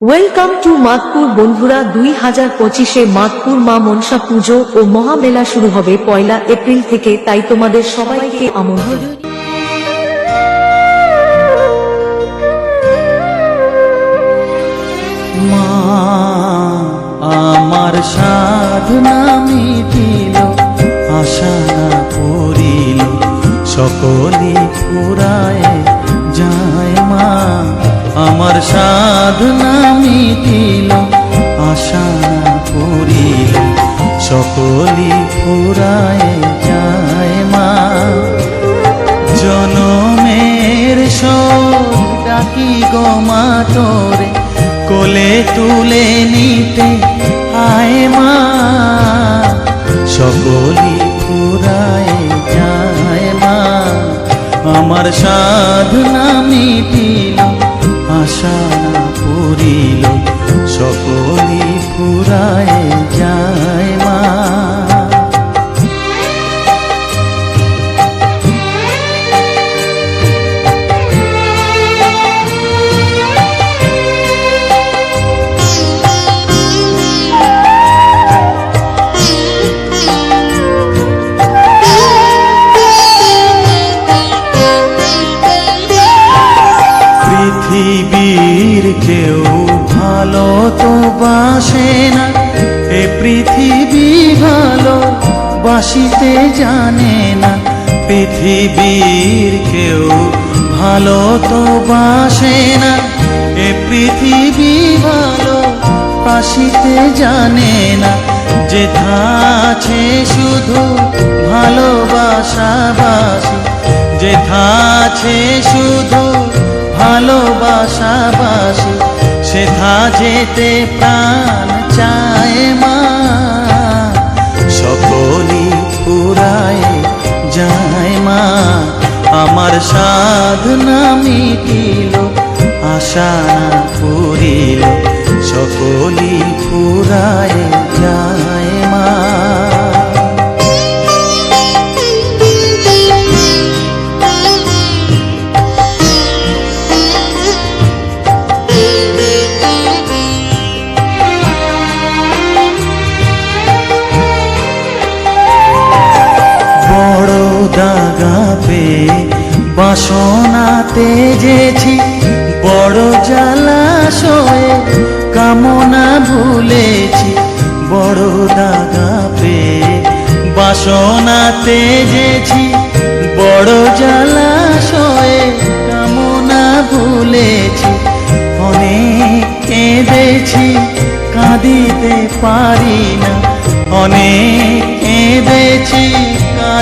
Welcome to Madpur বন্ধুরা 2025-এ মাদপুর মা মনসা পুজো ও মহামেলা শুরু হবে 1 এপ্রিল থেকে, তাই তোমাদের সবাইকে আমন্ত্রণ। মা আমার সাধনা মিটিল, আশা না করিল, সকলি ফুরায় যায়। মা আমার সাধনা মিটিল, আশা না করিল, সকলি ফুরায় যায়। মা জনমের শোক ডাকি গো মা তোরে, কোলে তুলে নিতে আয়। মা সকলি ফুরায় যায়। মা আমার সাধনা মিটিল, আশা না করিল, সকলি ফুরায় যায়। মা পৃথিবীর কেউ ভালো তো বাসে না, এ পৃথিবী ভালো বাসিতে জানে না। পৃথিবীর কেউ ভালো তো বাসে না, এ পৃথিবী ভালো বাসিতে জানে না। যেথা আছে শুধু ভালোবাসাবাসি, যেথা আছে শুধু ভালোবাসাবাসি, সেথা যেতে প্রাণ চায়। মা সকলি ফুরায় যায়। মা আমার সাধনা মিটিল, আশা না করিল, সকলি ফুরায় যায়। মা দাগা পেয়ে বাসনা তেজেছি, বড় জলাশয়ে কামনা ভুলেছি। বড় দাগা পেয়ে বাসনা তেজেছি, বড় জলাশয়ে কামনা ভুলেছি। অনেক কেঁদেছি, কাঁদিতে পারি না, অনেক কেঁদেছি,